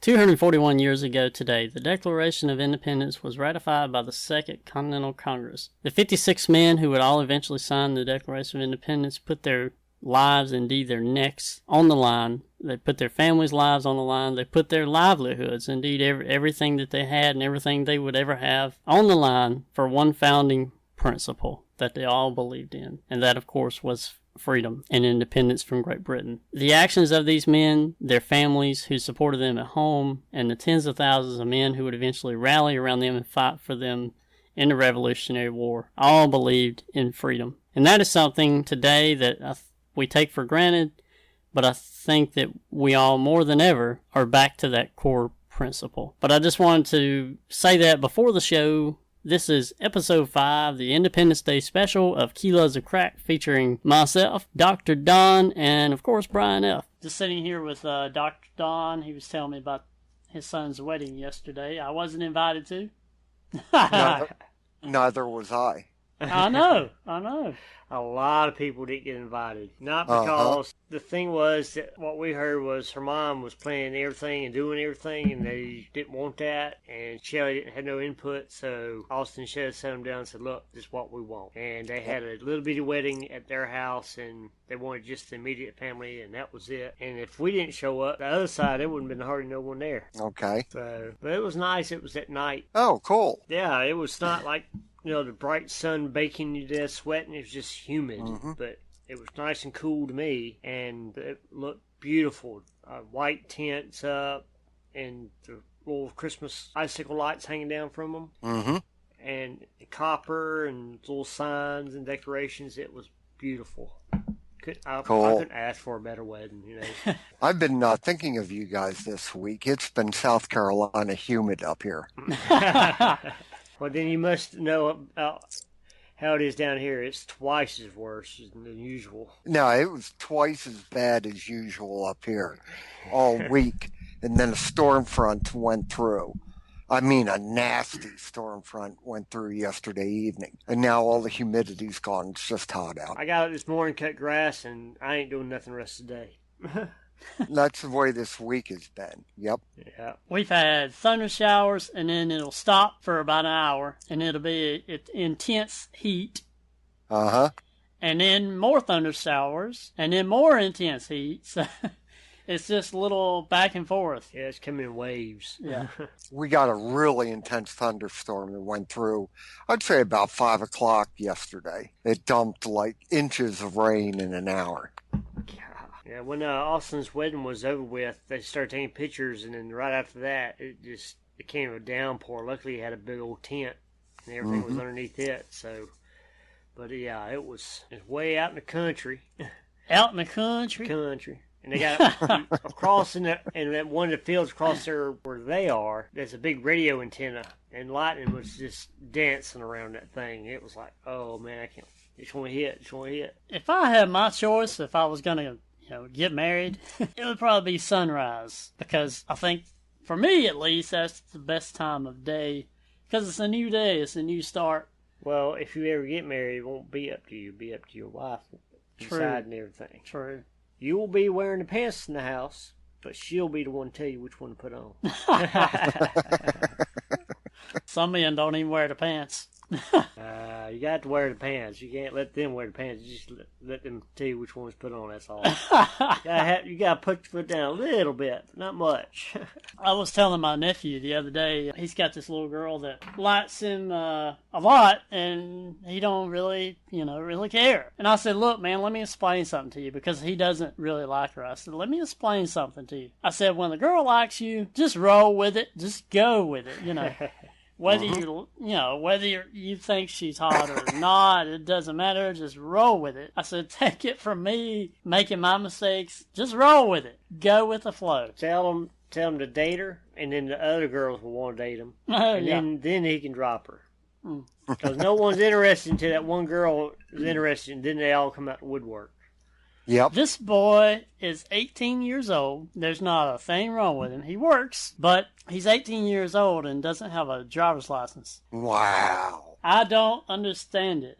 241 years ago today, the Declaration of Independence was ratified by the Second Continental Congress. The 56 men who would all eventually sign the Declaration of Independence put their lives, indeed their necks, on the line. They put their families' lives on the line. They put their livelihoods, indeed everything that they had and everything they would ever have, on the line for one founding principle that they all believed in. And that, of course, was freedom and independence from Great Britain. The actions of these men, their families who supported them at home, and the tens of thousands of men who would eventually rally around them and fight for them in the Revolutionary War, all believed in freedom. And that is something today that we take for granted, but I think that we all, more than ever, are back to that core principle. But I just wanted to say that before the show. This is episode 5, the Independence Day special of Kilos of Craic, featuring myself, Dr. Don, and of course Brian F. Just sitting here with Dr. Don. He was telling me about his son's wedding yesterday. I wasn't invited to. Neither was I. I know. A lot of people didn't get invited. Not because the thing was that what we heard was her mom was planning everything and doing everything, and they didn't want that, and Shelley had no input, so Austin and Shelley sat them down and said, look, this is what we want. And they had a little bitty wedding at their house, and they wanted just the immediate family, and that was it. And if we didn't show up, the other side, there wouldn't have been hardly no one there. Okay. So, but it was nice. It was at night. Oh, cool. Yeah, it was not like, the bright sun baking you to death, sweating. It was just humid, but it was nice and cool to me, and it looked beautiful. White tents up, and the little Christmas icicle lights hanging down from them, and copper and little signs and decorations. It was beautiful. I couldn't ask for a better wedding, I've been thinking of you guys this week. It's been South Carolina humid up here. Well, then you must know how it is down here. It's twice as worse than usual. No, it was twice as bad as usual up here all week. And then a storm front went through. I mean, a nasty storm front went through yesterday evening. And now all the humidity's gone. It's just hot out. I got up this morning, cut grass, and I ain't doing nothing the rest of the day. That's the way this week has been. Yep. Yeah. We've had thunder showers, and then it'll stop for about an hour, and it'll be intense heat. And then more thunder showers, and then more intense heat. So it's just a little back and forth. Yeah, it's coming in waves. Yeah. We got a really intense thunderstorm that went through, I'd say about 5 o'clock yesterday. It dumped like inches of rain in an hour. Yeah, when Austin's wedding was over with, they started taking pictures, and then right after that, it became a downpour. Luckily, he had a big old tent, and everything was underneath it. So, but yeah, it was way out in the country. Out in the country? And they got across in one of the fields across there where they are, there's a big radio antenna, and lightning was just dancing around that thing. It was like, oh man, I can't. Just want to hit. If I had my choice, if I was going to get married, it would probably be sunrise, because I think, for me at least, that's the best time of day, because it's a new day, it's a new start. Well, if you ever get married, it won't be up to you, it'll be up to your wife, decide and everything. True. You will be wearing the pants in the house, but she'll be the one to tell you which one to put on. Some men don't even wear the pants. You got to wear the pants. You can't let them wear the pants. You just let them tell you which ones to put on, that's all. You got to put your foot down a little bit, but not much. I was telling my nephew the other day, he's got this little girl that likes him a lot, and he don't really care. And I said, look, man, let me explain something to you, because he doesn't really like her. I said, let me explain something to you. I said, when the girl likes you, just roll with it. Just go with it, Whether you think she's hot or not, it doesn't matter. Just roll with it. I said, take it from me, making my mistakes. Just roll with it. Go with the flow. Tell him to date her, and then the other girls will want to date him. And then he can drop her. Because no one's interested until that one girl is interested, and then they all come out the woodwork. Yep. This boy is 18 years old. There's not a thing wrong with him. He works, but he's 18 years old and doesn't have a driver's license. Wow. I don't understand it.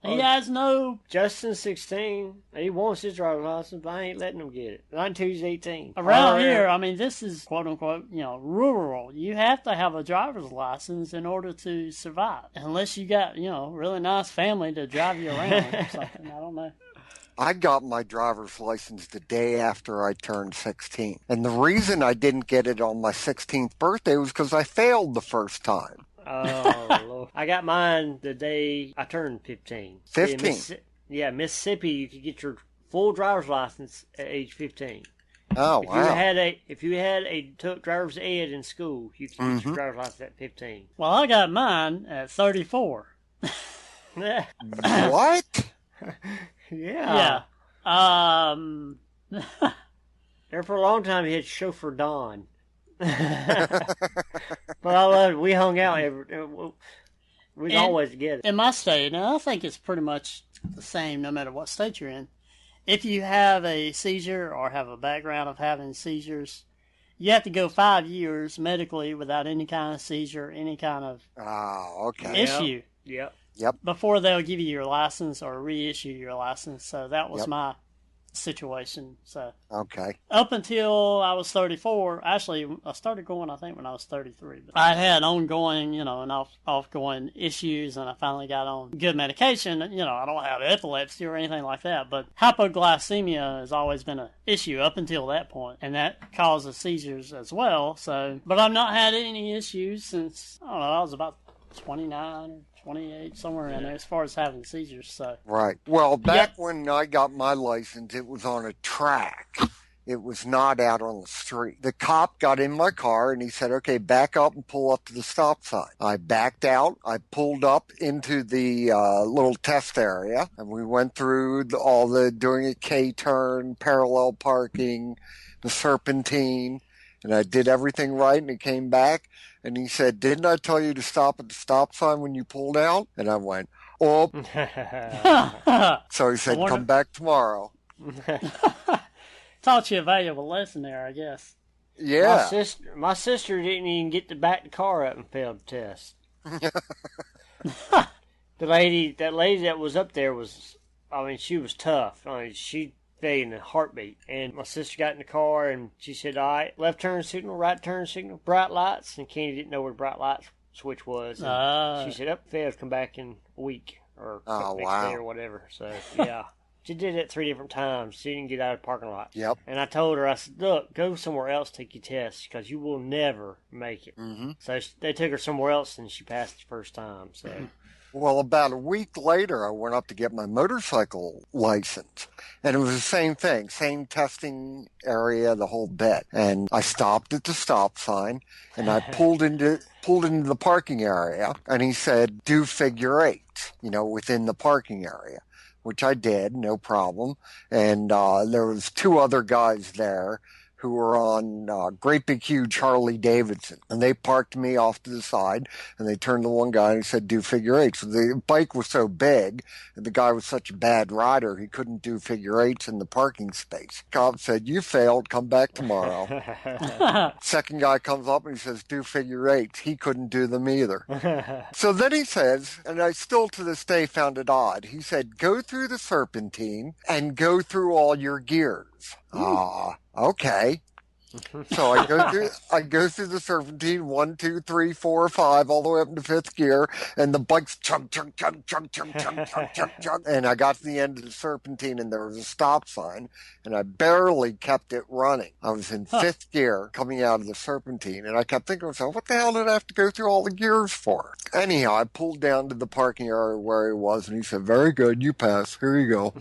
He has no... Justin's 16. He wants his driver's license, but I ain't letting him get it. Not until he's 18. Around here, I mean, this is quote-unquote, rural. You have to have a driver's license in order to survive. Unless you got, really nice family to drive you around or something. I don't know. I got my driver's license the day after I turned 16. And the reason I didn't get it on my 16th birthday was because I failed the first time. Oh, Lord. I got mine the day I turned 15. 15? Yeah, Mississippi, you could get your full driver's license at age 15. Oh, wow. If you took driver's ed in school, you could get your driver's license at 15. Well, I got mine at 34. What? Yeah. There for a long time, he had chauffeur Don. But I loved it. We hung out we'd always together. In my state, and I think it's pretty much the same no matter what state you're in, if you have a seizure or have a background of having seizures, you have to go 5 years medically without any kind of seizure, any kind of issue. Yep. Before they'll give you your license or reissue your license. So that was my situation. So up until I was 34, actually I started going I think when I was 33. But I had ongoing, and off-going issues, and I finally got on good medication. I don't have epilepsy or anything like that, but hypoglycemia has always been an issue up until that point, and that causes seizures as well. So, but I've not had any issues since I was about 29 or 28, somewhere in there, as far as having seizures. So right. Well, back when I got my license, it was on a track. It was not out on the street. The cop got in my car and he said, "Okay, back up and pull up to the stop sign." I backed out. I pulled up into the little test area, and we went through doing a K-turn, parallel parking, the serpentine, and I did everything right, and it came back. And he said, "Didn't I tell you to stop at the stop sign when you pulled out?" And I went, "Oh." So he said, "Come back tomorrow." Taught you a valuable lesson there, I guess. Yeah. My sister didn't even get to back the car up and failed the test. That lady that was up there she was tough. She in a heartbeat. And my sister got in the car and she said, "All right, left turn signal, right turn signal, bright lights." And Kenny didn't know where the bright light switch was. And she said, failed, come back in a week or next day or whatever. So, yeah. She did it 3 different times. She didn't get out of the parking lot. Yep. And I told her, I said, "Look, go somewhere else, take your test, because you will never make it." Mm-hmm. So they took her somewhere else and she passed the first time. So. Well, about a week later, I went up to get my motorcycle license. And it was the same thing, same testing area, the whole bit. And I stopped at the stop sign, and I pulled into the parking area. And he said, "Do figure eights, within the parking area," which I did, no problem. And there was 2 other guys there who were on great big huge Harley Davidson, and they parked me off to the side, and they turned to one guy and he said, "Do figure eights." So the bike was so big, and the guy was such a bad rider, he couldn't do figure eights in the parking space. Cop said, "You failed, come back tomorrow." Second guy comes up and he says, "Do figure eights." He couldn't do them either. So then he says, and I still to this day found it odd, he said, "Go through the serpentine and go through all your gears." Okay. So I go through the serpentine, 1, 2, 3, 4, 5, all the way up into 5th gear, and the bike's chug, chug, chug, chug, chug, chug, chug, chug, chug. And I got to the end of the serpentine, and there was a stop sign, and I barely kept it running. I was in 5th gear coming out of the serpentine, and I kept thinking to myself, what the hell did I have to go through all the gears for? Anyhow, I pulled down to the parking area where he was, and he said, "Very good, you passed. Here you go."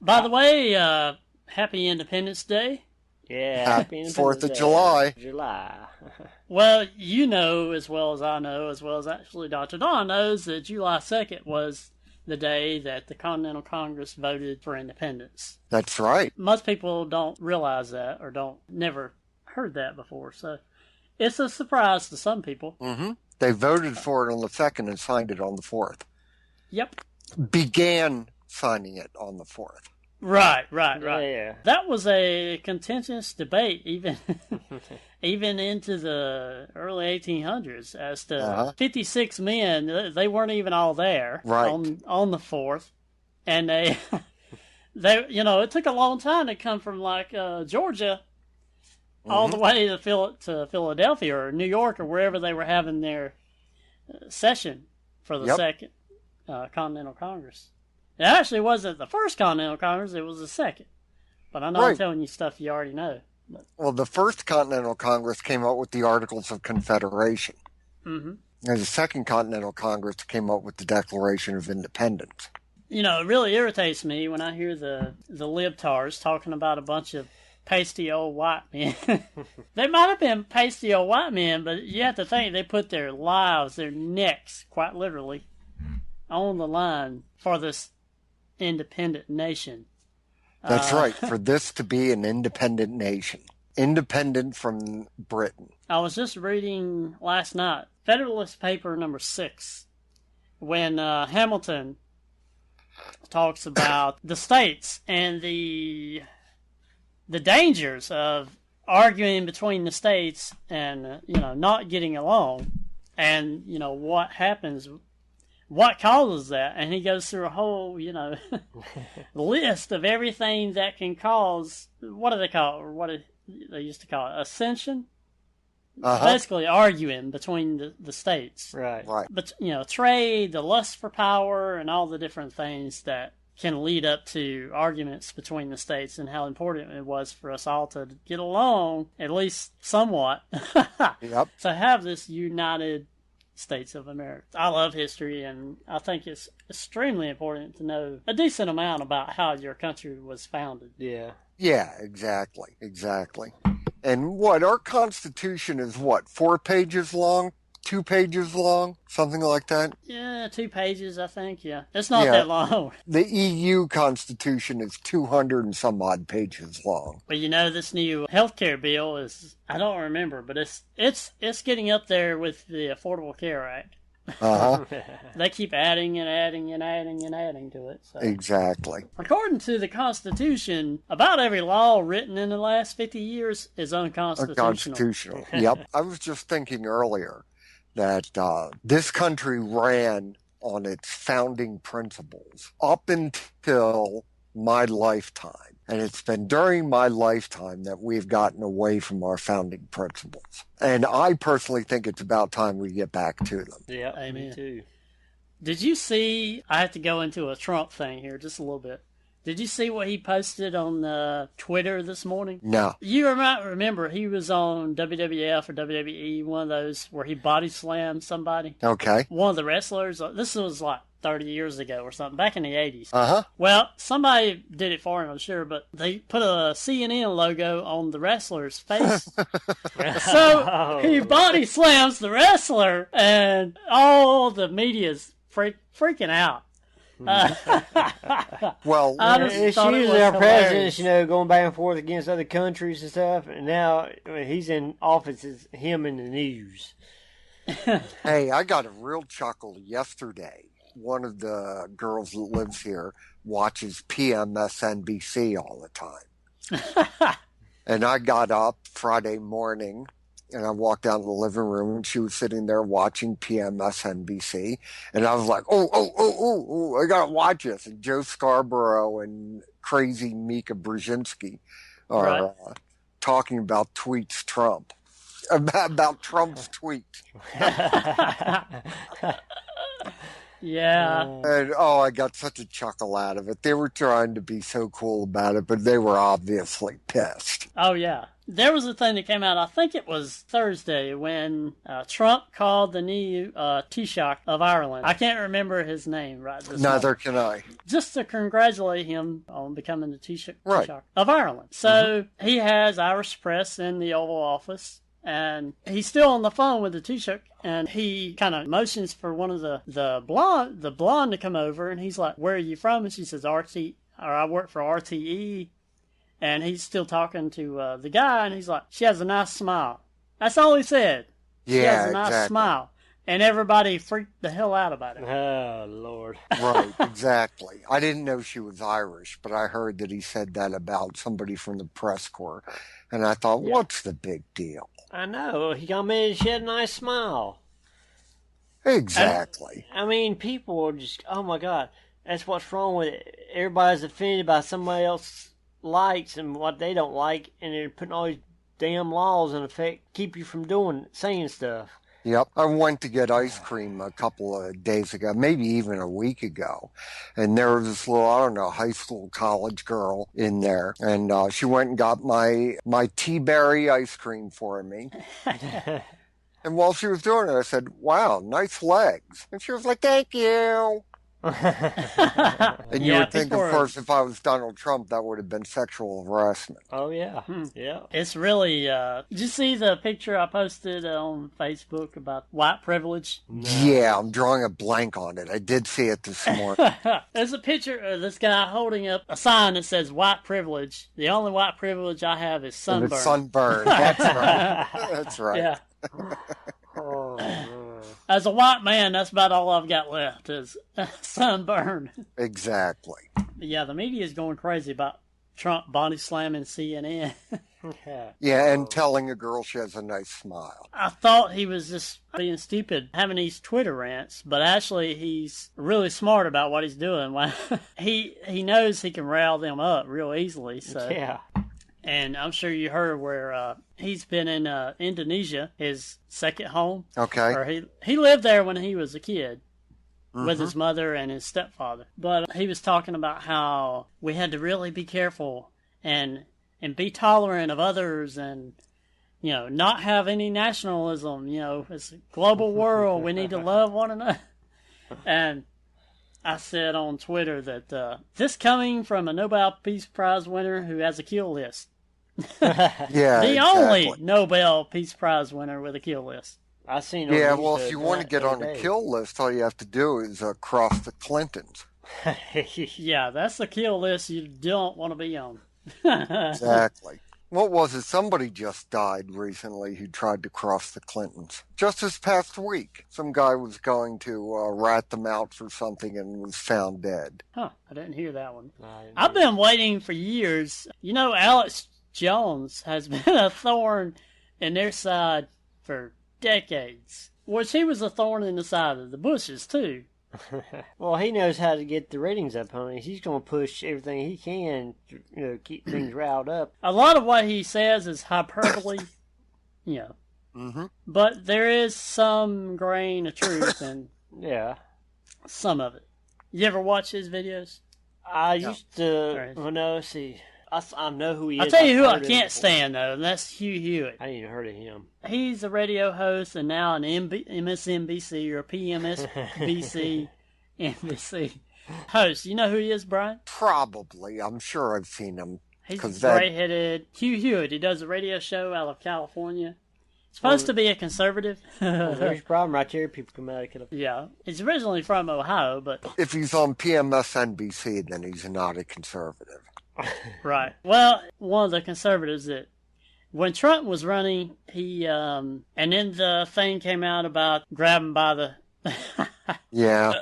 By the way, Happy Independence Day. Yeah, happy 4th of July. Well, you know as well as I know, as well as actually Dr. Don knows, that July 2nd was the day that the Continental Congress voted for independence. That's right. Most people don't realize that or never heard that before, so it's a surprise to some people. Mm-hmm. They voted for it on the 2nd and signed it on the 4th. Yep. Began signing it on the 4th. Right. Yeah. That was a contentious debate, even into the early 1800s, as to 56 men. They weren't even all there on the 4th, and they it took a long time to come from like Georgia all the way to Philadelphia or New York or wherever they were having their session for the Second Continental Congress. It actually wasn't the First Continental Congress, it was the second. But I know I'm telling you stuff you already know. But. Well, the First Continental Congress came up with the Articles of Confederation. Mm-hmm. And the Second Continental Congress came up with the Declaration of Independence. It really irritates me when I hear the libtards talking about a bunch of pasty old white men. They might have been pasty old white men, but you have to think they put their lives, their necks, quite literally, on the line for this independent nation. That's right, for this to be an independent nation. Independent from Britain. I was just reading last night, Federalist Paper number 6, when Hamilton talks about the states and the dangers of arguing between the states and, not getting along. And, what happens, what causes that. And he goes through a whole, list of everything that can cause, what do they call it? Or what they used to call it? Ascension? Basically arguing between the states. Right. But, trade, the lust for power, and all the different things that can lead up to arguments between the states and how important it was for us all to get along, at least somewhat, to have this United States of America. I love history, and I think it's extremely important to know a decent amount about how your country was founded. Yeah. Yeah, exactly. And our Constitution is 4 pages long? 2 pages long? Something like that? Yeah, 2 pages, I think, yeah. It's not that long. The EU Constitution is 200 and some odd pages long. But this new healthcare bill is, I don't remember, but it's getting up there with the Affordable Care Act. They keep adding and adding and adding and adding to it. So. Exactly. According to the Constitution, about every law written in the last 50 years is unconstitutional. Unconstitutional. Yep. I was just thinking earlier that this country ran on its founding principles up until my lifetime. And it's been during my lifetime that we've gotten away from our founding principles. And I personally think it's about time we get back to them. Yeah, me too. Did you see, I have to go into a Trump thing here just a little bit. Did you see what he posted on Twitter this morning? No. You might remember he was on WWF or WWE, one of those where he body slammed somebody. Okay. One of the wrestlers. This was like 30 years ago or something, back in the 80s. Uh-huh. Well, somebody did it for him, I'm sure, but they put a CNN logo on the wrestler's face. So he body slams the wrestler, and all the media's freaking out. Well, it's usually our presidents, going back and forth against other countries and stuff, and now he's in office, it's him in the news. Hey, I got a real chuckle yesterday. One of the girls that lives here watches PMSNBC all the time. And I got up Friday morning and I walked down to the living room and she was sitting there watching PMSNBC. And I was like, oh, I got to watch this. And Joe Scarborough and crazy Mika Brzezinski are talking about tweets Trump. About Trump's tweet. Yeah. And I got such a chuckle out of it. They were trying to be so cool about it, but they were obviously pissed. Oh, yeah. There was a thing that came out, I think it was Thursday, when Trump called the new Taoiseach of Ireland. I can't remember his name right this Neither can I. Just to congratulate him on becoming the Taoiseach of Ireland. So he has Irish press in the Oval Office. And he's still on the phone with the Taoiseach, and he kind of motions for one of the blonde to come over, and he's like, "Where are you from?" And she says, I work for RTE. And he's still talking to the guy, and he's like, "She has a nice smile." That's all he said. She has a nice smile. And everybody freaked the hell out about it. Oh, Lord. Right, exactly. I didn't know she was Irish, but I heard that he said that about somebody from the press corps. And I thought, what's the big deal? I know. He got me to shed a nice smile. Exactly. I mean, people are just, oh my God, that's what's wrong with it. Everybody's offended by somebody else's likes and what they don't like, and they're putting all these damn laws in effect, keep you from saying stuff. Yep. I went to get ice cream a couple of days ago, maybe even a week ago. And there was this little, I don't know, high school, college girl in there. And she went and got my tea berry ice cream for me. And while she was doing it, I said, wow, nice legs. And she was like, thank you. And you would think, of course, if I was Donald Trump, that would have been sexual harassment. Oh, yeah. Yeah. It's really, did you see the picture I posted on Facebook about white privilege? No. Yeah, I'm drawing a blank on it. I did see it this morning. There's a picture of this guy holding up a sign that says white privilege. The only white privilege I have is sunburn. It's sunburn. That's right. That's right. Yeah. As a white man, that's about all I've got left is sunburn. Exactly. Yeah, the media is going crazy about Trump body slamming CNN. Yeah, and telling a girl she has a nice smile. I thought he was just being stupid, having these Twitter rants, but actually he's really smart about what he's doing. He knows he can rile them up real easily. So yeah. And I'm sure you heard where he's been in Indonesia, his second home. Okay. Or he lived there when he was a kid with his mother and his stepfather. But he was talking about how we had to really be careful and be tolerant of others and, you know, not have any nationalism. You know, it's a global world. We need to love one another. And I said on Twitter that this coming from a Nobel Peace Prize winner who has a kill list. Yeah, the only Nobel Peace Prize winner with a kill list. I seen. Yeah, well, if you want to get on the kill list, all you have to do is cross the Clintons. Yeah, that's the kill list you don't want to be on. Exactly. What was it? Somebody just died recently who tried to cross the Clintons. Just this past week, some guy was going to rat them out for something and was found dead. Huh, I didn't hear that one. I've been waiting for years. You know, Alex Jones has been a thorn in their side for decades. Which he was a thorn in the side of the Bushes, too. Well, he knows how to get the ratings up, honey. He's going to push everything he can to, you know, keep things riled up. A lot of what he says is hyperbole, you know. Mm-hmm. But there is some grain of truth in some of it. You ever watch his videos? I used to. Well, no, see. I know who he is. I'll tell you who I can't stand, though, and that's Hugh Hewitt. I ain't even heard of him. He's a radio host and now an MSNBC or PMSBC NBC host. You know who he is, Brian? Probably. I'm sure I've seen him. He's gray-headed. Hugh Hewitt. He does a radio show out of California. Supposed to be a conservative. Well, there's a problem right there. People come out of Yeah. He's originally from Ohio, but... If he's on PMSNBC, then he's not a conservative. Right. Well, one of the conservatives that... When Trump was running, he... and then the thing came out about grabbing by the... Yeah.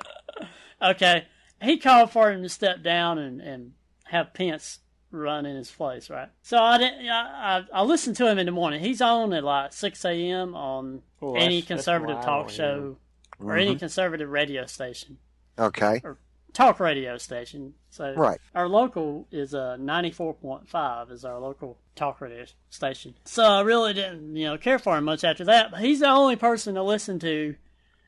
Okay. He called for him to step down and have Pence run in his place, right? So I listened to him in the morning. He's on at like 6 a.m. on any conservative talk show or any conservative radio station. Okay. Or talk radio station. So right. Our local is 94.5 is our local talk radio station. So I really didn't care for him much after that. But he's the only person to listen to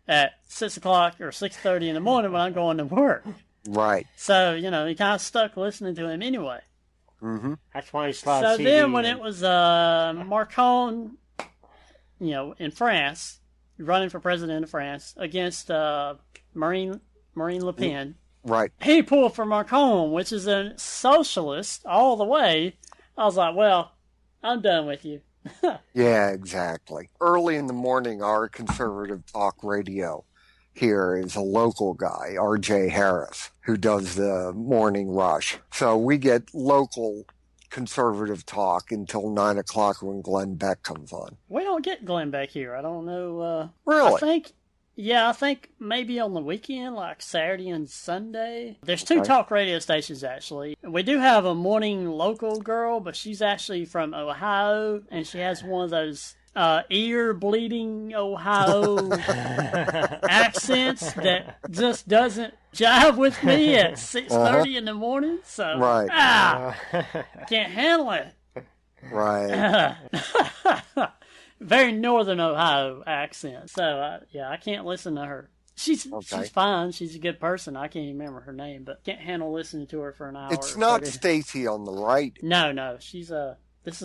at 6 o'clock or 6:30 in the morning when I'm going to work. Right. So he kind of stuck listening to him anyway. Mm-hmm. That's why he slides. So then, when it was Macron, in France, running for president of France against Marine Le Pen, right? He pulled for Macron, which is a socialist all the way. I was like, well, I'm done with you. Yeah, exactly. Early in the morning, our conservative talk radio here is a local guy, R.J. Harris, who does the morning rush. So we get local conservative talk until 9 o'clock when Glenn Beck comes on. We don't get Glenn Beck here. I don't know. Really? I think, Yeah, I think maybe on the weekend, like Saturday and Sunday. There's two talk radio stations, actually. We do have a morning local girl, but she's actually from Ohio, and she has one of those ear-bleeding Ohio accents that just doesn't jive with me at 6:30 in the morning. So, can't handle it. Right. Very northern Ohio accent. So, I can't listen to her. She's fine. She's a good person. I can't even remember her name, but can't handle listening to her for an hour. It's not Stacy on the right. No. This is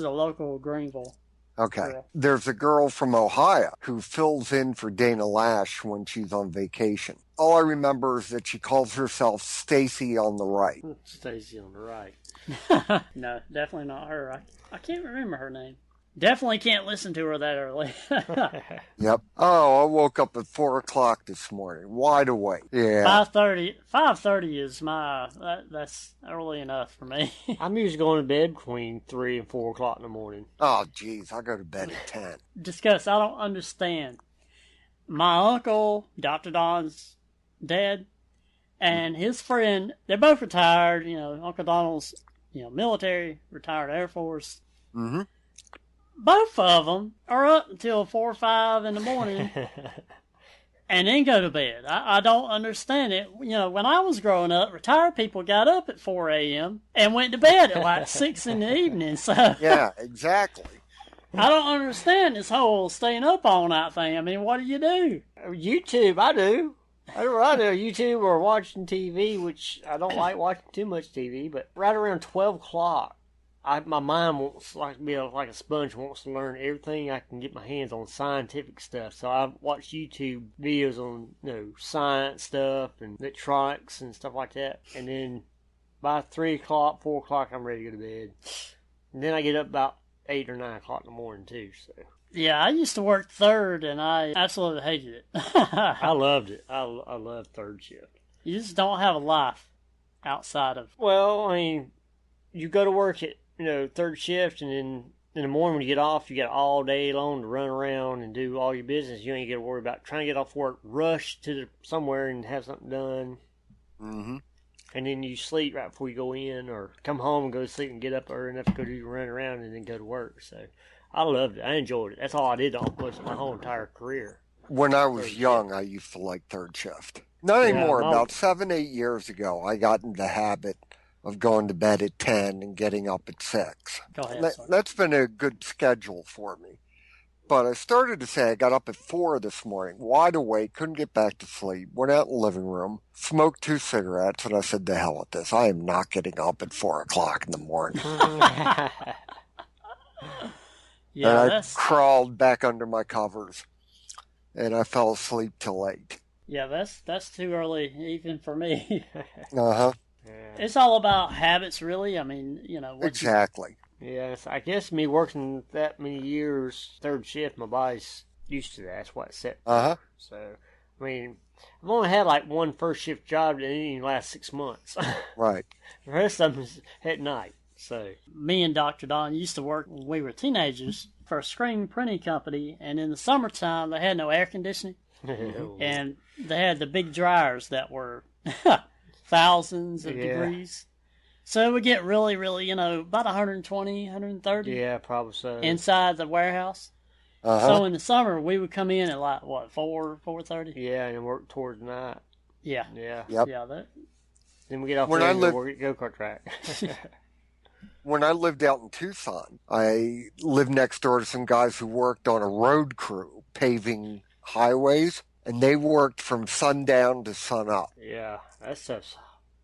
a local Greenville. Okay. Girl. There's a girl from Ohio who fills in for Dana Lash when she's on vacation. All I remember is that she calls herself Stacy on the right. Stacy on the right. No, definitely not her. I can't remember her name. Definitely can't listen to her that early. Yep. Oh, I woke up at 4 o'clock this morning, wide awake. Yeah. 5:30. 5:30 is that's early enough for me. I'm usually going to bed between 3 and 4 o'clock in the morning. Oh, geez, I go to bed at 10. Discuss. I don't understand. My uncle, Dr. Don's dad, and his friend, they're both retired. Uncle Donald's, military, retired Air Force. Mm-hmm. Both of them are up until 4 or 5 in the morning and then go to bed. I don't understand it. When I was growing up, retired people got up at 4 a.m. and went to bed at like 6 in the evening. So yeah, exactly. I don't understand this whole staying up all night thing. I mean, what do you do? YouTube, I do. I do YouTube or watching TV, which I don't like watching too much TV, but right around 12 o'clock, my mind wants to be like a sponge, wants to learn everything I can get my hands on scientific stuff. So I watch YouTube videos on science stuff and electronics and stuff like that. And then by 3 o'clock, 4 o'clock, I'm ready to go to bed. And then I get up about 8 or 9 o'clock in the morning too. So yeah, I used to work third, and I absolutely hated it. I loved it. I love third shift. You just don't have a life outside of. Well, I mean, you go to work at third shift, and then in the morning when you get off, you got all day long to run around and do all your business. You ain't got to worry about trying to get off work, rush to somewhere and have something done. Mm-hmm. And then you sleep right before you go in, or come home and go to sleep and get up early enough to go do your run around and then go to work. So I loved it. I enjoyed it. That's all I did almost my whole entire career. When I was young, I used to like third shift. Not anymore. About 7, 8 years ago, I got in the habit of going to bed at 10 and getting up at 6. Go ahead, that's been a good schedule for me. But I started to say I got up at 4 this morning, wide awake, couldn't get back to sleep, went out in the living room, smoked 2 cigarettes, and I said, the hell with this. I am not getting up at 4 o'clock in the morning. Yeah, and I crawled back under my covers, and I fell asleep till 8. Yeah, that's too early even for me. Uh-huh. Yeah. It's all about habits, really. I mean, Exactly. Yes, I guess me working that many years, third shift, my body's used to that. That's what it set for. Uh-huh. So, I mean, I've only had like one first shift job that didn't even last 6 months. Right. The rest of them is at night. So me and Dr. Don used to work when we were teenagers for a screen printing company, and in the summertime they had no air conditioning, and they had the big dryers that were thousands of degrees. So it would get really, really, about 120, 130. Yeah, probably so. Inside the warehouse. Uh-huh. So in the summer, we would come in at 4:30? Yeah, and work towards night. Yeah. Yeah. Yep. Yeah, Then we get off there and go work at go-kart track. When I lived out in Tucson, I lived next door to some guys who worked on a road crew paving highways, and they worked from sundown to sunup. Yeah, that stuff's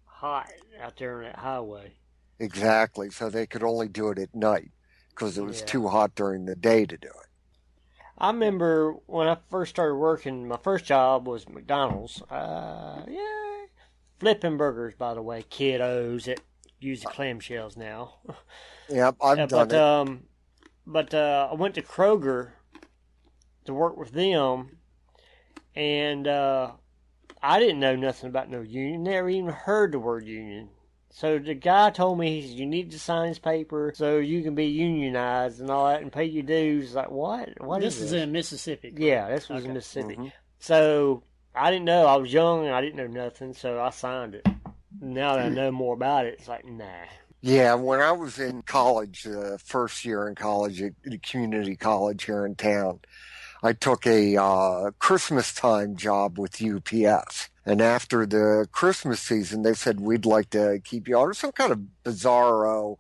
hot out there on that highway. Exactly, so they could only do it at night because it was too hot during the day to do it. I remember when I first started working, my first job was McDonald's. Flipping burgers, by the way, kiddos that use the clamshells now. Yep, I've done it. But I went to Kroger to work with them, and I didn't know nothing about no union. Never even heard the word union. So the guy told me, he said, you need to sign this paper so you can be unionized and all that and pay your dues. Like, what? What this is is this? in Mississippi. Yeah, this was in Mississippi. Mm-hmm. So I didn't know. I was young and I didn't know nothing, so I signed it. Now that I know more about it, it's like, nah. Yeah, when I was in college, first year in college at the community college here in town, I took a Christmas time job with UPS. And after the Christmas season, they said, we'd like to keep you on some kind of bizarro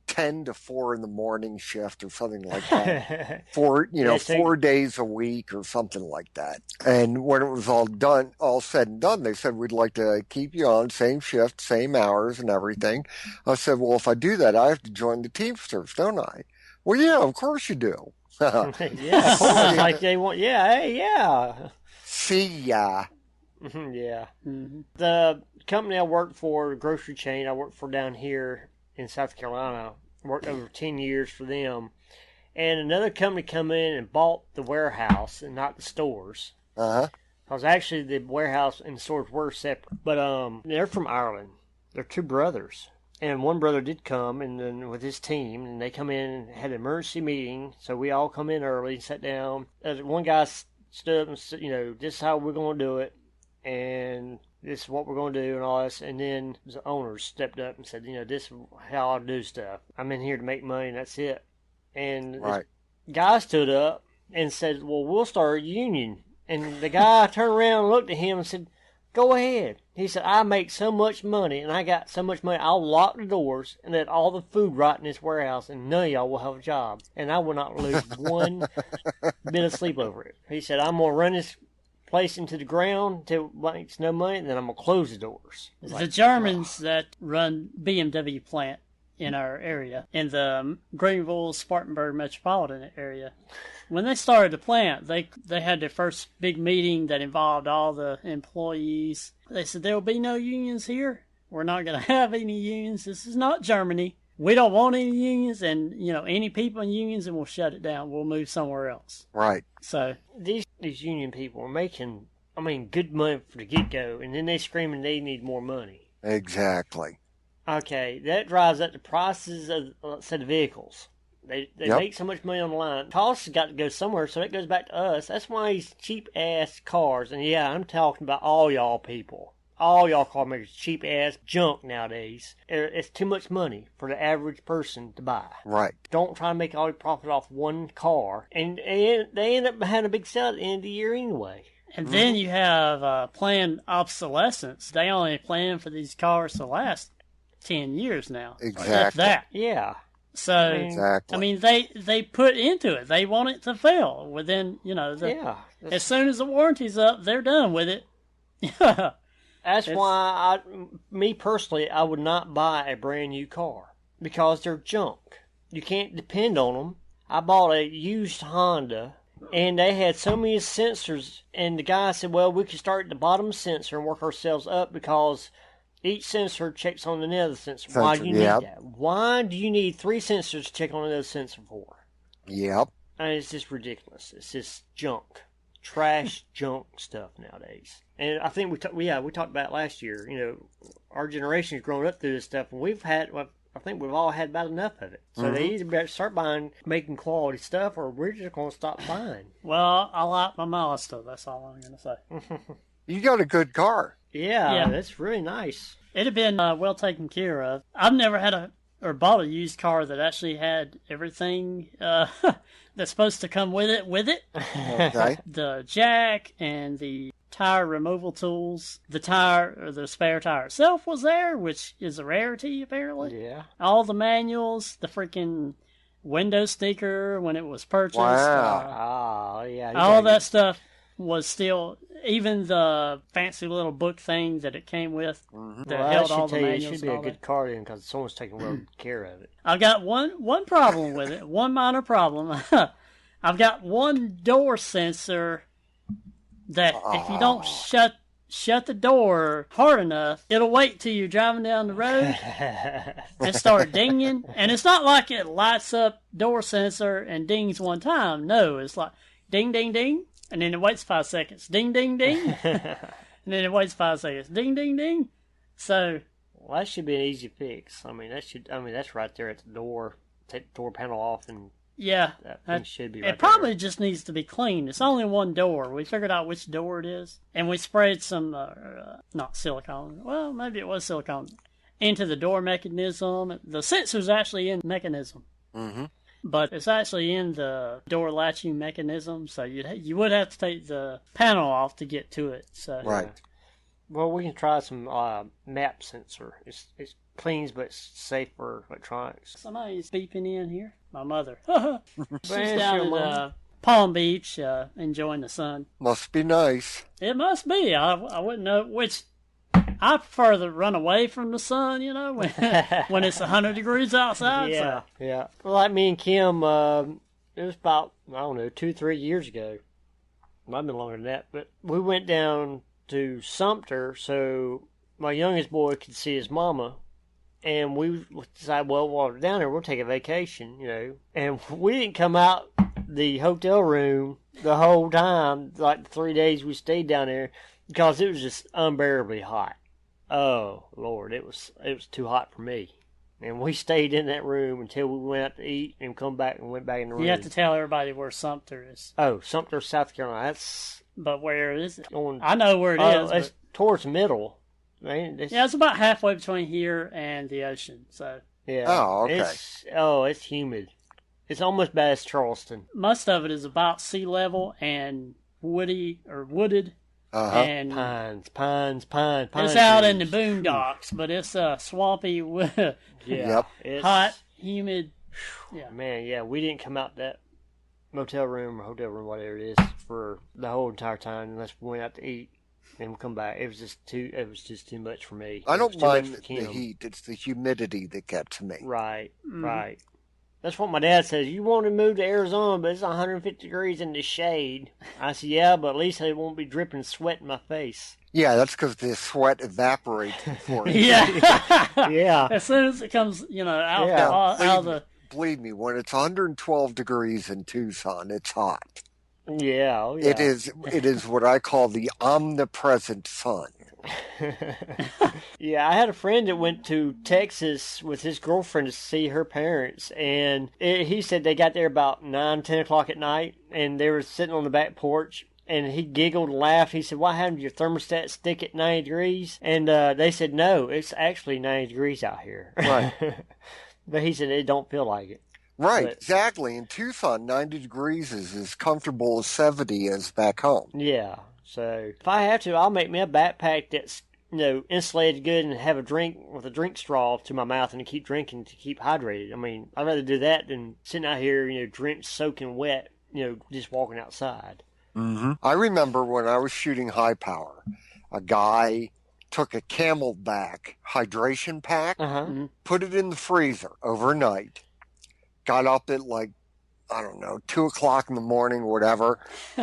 10 to 4 in the morning shift or something like that. Yeah, 4 days a week or something like that. And when it was all done, all said and done, they said, we'd like to keep you on, same shift, same hours and everything. I said, well, if I do that, I have to join the Teamsters, don't I? Well, yeah, of course you do. yeah, of course. Like they want, yeah, hey, yeah. See ya. Yeah. Mm-hmm. The company I worked for, the grocery chain I worked for down here in South Carolina, worked over 10 years for them. And another company come in and bought the warehouse and not the stores. Uh-huh. Because actually the warehouse and the stores were separate. But they're from Ireland. They're two brothers. And one brother did come and then with his team, and they come in and had an emergency meeting. So we all come in early and sat down. One guy stood up and said, this is how we're going to do it. And this is what we're going to do and all this. And then the owners stepped up and said, this is how I do stuff. I'm in here to make money and that's it. And right. This guy stood up and said, well, we'll start a union. And the guy turned around and looked at him and said, go ahead. He said, I make so much money and I got so much money, I'll lock the doors and let all the food rot in this warehouse and none of y'all will have a job. And I will not lose one bit of sleep over it. He said, I'm going to run this place into the ground until it makes no money, and then I'm going to close the doors. The Germans that run BMW plant in our area, in the Greenville, Spartanburg metropolitan area, when they started the plant, they had their first big meeting that involved all the employees. They said, there will be no unions here. We're not going to have any unions. This is not Germany. We don't want any unions, and, any people in unions, and we'll shut it down. We'll move somewhere else. Right. So these union people are making, good money for the get-go, and then they screaming they need more money. Exactly. Okay, that drives up the prices of, let's say, the vehicles. They make so much money on the line. Costs got to go somewhere, so it goes back to us. That's why these cheap-ass cars, and yeah, I'm talking about all y'all people. All y'all car makers, cheap-ass junk nowadays. It's too much money for the average person to buy. Right. Don't try to make all your profit off one car. And they end up having a big sale at the end of the year anyway. And then you have planned obsolescence. They only plan for these cars to last 10 years now. Exactly. If that. Yeah. So, exactly. They put into it. They want it to fail within, as soon as the warranty's up, they're done with it. That's why, me personally, I would not buy a brand new car. Because they're junk. You can't depend on them. I bought a used Honda, and they had so many sensors, and the guy said, well, we can start at the bottom sensor and work ourselves up because each sensor checks on another sensor. Why do you need that? Why do you need 3 sensors to check on another sensor for? Yep. It's just ridiculous. It's just junk. Trash, junk stuff nowadays. And I think we talked about it last year. Our generation's grown up through this stuff, and I think we've all had about enough of it. So they either better start making quality stuff, or we're just going to stop buying. Well, I like my Mazda. That's all I'm going to say. You got a good car. Yeah, that's really nice. It had been well taken care of. I've never had bought a used car that actually had everything that's supposed to come with it. Okay. The jack and the tire removal tools. The tire, or the spare tire itself was there, which is a rarity apparently. Yeah. All the manuals, the freaking window sticker when it was purchased. Wow. Yeah. All that stuff was still, even the fancy little book thing that it came with that held all the manuals. It should be a good car then, because someone's taking well care of it. I've got one problem with it, one minor problem. I've got one door sensor that if you don't shut the door hard enough, it'll wait till you're driving down the road and start dinging. And it's not like it lights up door sensor and dings one time. No, it's like ding, ding, ding. And then it waits 5 seconds. Ding, ding, ding. And then it waits 5 seconds. Ding, ding, ding. So, well, that should be an easy fix. That's right there at the door. Take the door panel off and Yeah. That thing should be right It probably just needs to be cleaned. It's only one door. We figured out which door it is. And we sprayed some, not silicone. Well, maybe it was silicone. Into the door mechanism. The sensor's actually in the mechanism. Mm-hmm. But it's actually in the door latching mechanism, so you would have to take the panel off to get to it. So Right. Well, we can try some map sensor. It cleans, but it's safe for electronics. Somebody's beeping in here. My mother. She's Where's down your at mom? Palm Beach enjoying the sun. Must be nice. It must be. I wouldn't know which. I prefer to run away from the sun, you know, when it's 100 degrees outside. Yeah, So. yeah. Well, like me and Kim, it was about, I don't know, 2-3 years ago. Might have been longer than that. But we went down to Sumter so my youngest boy could see his mama. And we decided, well, while we're down there, we'll take a vacation, you know. And we didn't come out the hotel room the whole time, like the 3 days we stayed down there, because it was just unbearably hot. Oh, Lord, it was too hot for me. And we stayed in that room until we went out to eat and come back and went back in the room. You have to tell everybody where Sumter is. Oh, Sumter, South Carolina. That's But where is it? on. I know where it is. It's towards the middle. Man, Yeah, it's about halfway between here and the ocean. So yeah. Oh, okay. It's humid. It's almost bad as Charleston. most of it is about sea level and wooded. Uh-huh. And Pines. it's out in the boondocks, but it's swampy, Yeah. Yep. It's, hot, humid. Yeah. Man, yeah, we didn't come out that motel room or hotel room, whatever it is, for the whole entire time unless we went out to eat and come back. It was just too much for me. I It was don't too much mind for the Kim. heat. It's the humidity that gets me. Right, Mhm. right. That's what my dad says. You want to move to Arizona, but it's 150 degrees in the shade. I said, yeah, but at least I won't be dripping sweat in my face. Yeah, that's because the sweat evaporates before it. Yeah. Yeah. As soon as it comes, out, Yeah. out of the. Believe me, when it's 112 degrees in Tucson, it's hot. Yeah, oh yeah. It is what I call the omnipresent sun. Yeah, I had a friend that went to Texas with his girlfriend to see her parents, and he said they got there about 9-10 o'clock at night, and they were sitting on the back porch, and he giggled and laughed. He said, "What happened to your thermostat stick at 90 degrees?" And they said, "No, it's actually 90 degrees out here." Right. But he said it don't feel like it. Right, But- exactly. In Tucson, 90 degrees is as comfortable as 70 is back home. Yeah. So if I have to, I'll make me a backpack that's insulated good and have a drink with a drink straw to my mouth and keep drinking to keep hydrated. I mean, I'd rather do that than sitting out here, drenched, soaking wet, just walking outside. Mm-hmm. I remember when I was shooting high power, a guy took a Camelback hydration pack, Uh-huh. put it in the freezer overnight, got up at 2 o'clock in the morning, whatever,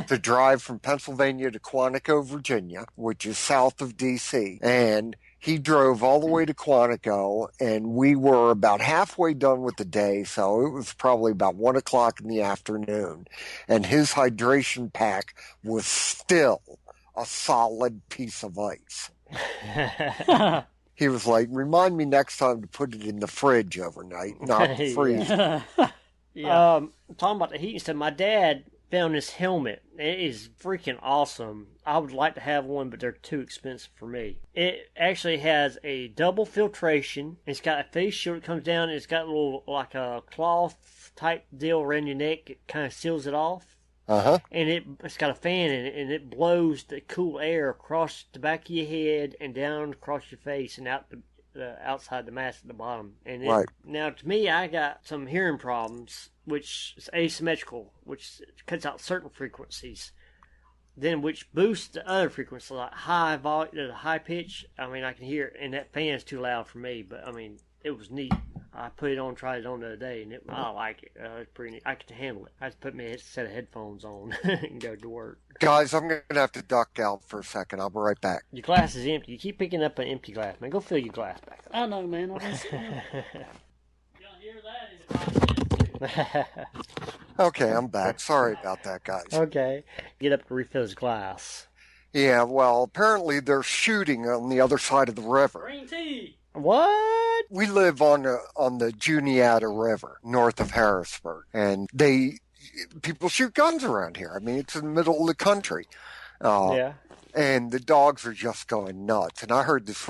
to drive from Pennsylvania to Quantico, Virginia, which is south of D.C. And he drove all the way to Quantico, and we were about halfway done with the day, so it was probably about 1 o'clock in the afternoon. And his hydration pack was still a solid piece of ice. He was like, remind me next time to put it in the fridge overnight, not the Yeah. freezer. Yeah. Talking about the heat and stuff, my dad found this helmet. It is freaking awesome. I would like to have one, but they're too expensive for me. It actually has a double filtration. It's got a face shield that comes down, and it's got a little, like a cloth type deal around your neck. It kind of seals it off. Uh-huh. And it's got a fan in it, and it blows the cool air across the back of your head and down across your face and out the outside the mask at the bottom. And Right. Now, to me, I got some hearing problems, which is asymmetrical, which cuts out certain frequencies, then which boosts the other frequencies, like high pitch. I mean, I can hear it, and that fan is too loud for me. But I mean, it was neat. I put it on, tried it on the other day, and I like it. It's pretty neat. I can handle it. I just put me a set of headphones on and go to work. Guys, I'm going to have to duck out for a second. I'll be right back. Your glass is empty. You keep picking up an empty glass, man. Go fill your glass back I know, man. You'll hear that in Okay, I'm back. Sorry about that, guys. Okay. Get up to refill his glass. Yeah, well, apparently they're shooting on the other side of the river. Green tea. What? What? We live on the Juniata River, north of Harrisburg, and people shoot guns around here. I mean, it's in the middle of the country. Yeah. And the dogs are just going nuts. And I heard this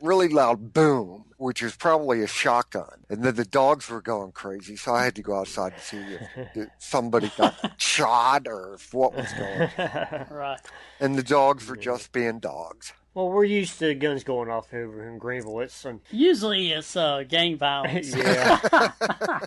really loud boom, which is probably a shotgun. And then the dogs were going crazy, so I had to go outside to see if somebody got shot or if what was going on. Right. And the dogs were just being dogs. Well, we're used to guns going off over in Greenville. Usually it's gang violence. Yeah.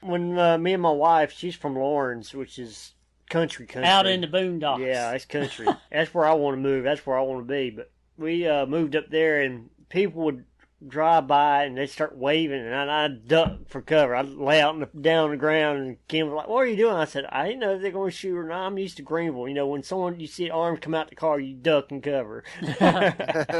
When me and my wife, she's from Lawrence, which is country. Out in the boondocks. Yeah, it's country. That's where I want to move. That's where I want to be. But we moved up there, and people would drive by, and they'd start waving, and I'd duck for cover. I'd lay out down on the ground, and Kim was like, "What are you doing?" I said, "I didn't know if they're going to shoot or not. I'm used to Greenville. You know, when you see arms come out the car, you duck and cover." I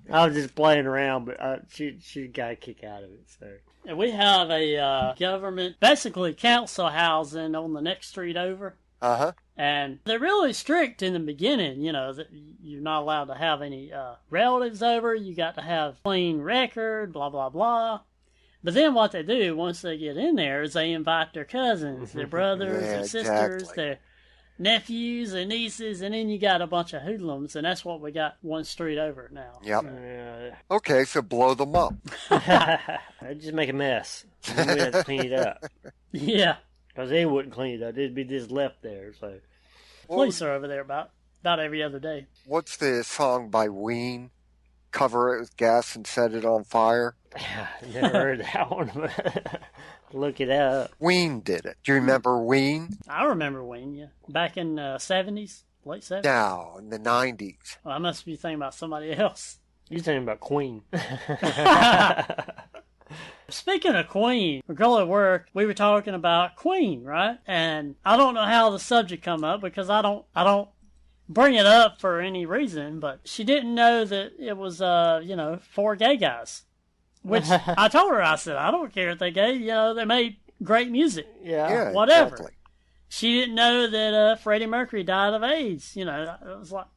was just playing around, but she got a kick out of it. So. And we have a government, basically council housing on the next street over. Uh-huh. And they're really strict in the beginning, you know, that you're not allowed to have any relatives over. You got to have clean record, blah, blah, blah. But then what they do once they get in there is they invite their cousins, their brothers, their sisters, their nephews and nieces, and then you got a bunch of hoodlums, and that's what we got one street over now. Yep. Okay, so blow them up. I'd just make a mess. We have to clean it up. Yeah. Because they wouldn't clean it up. It'd be just left there. So police are over there about every other day. What's the song by Ween? Cover it with gas and set it on fire? Never heard that one. Look it up. Ween did it. Do you remember Ween? I remember Ween, yeah. Back in the 70s, late 70s. No, in the 90s. Well, I must be thinking about somebody else. You're thinking about Queen. Speaking of Queen, a girl at work, we were talking about Queen, right? And I don't know how the subject come up because I don't bring it up for any reason, but she didn't know that it was, four gay guys. Which I told her, I said, I don't care if they're gay, you know, they made great music. Yeah. Whatever. Exactly. She didn't know that Freddie Mercury died of AIDS. You know, it was like,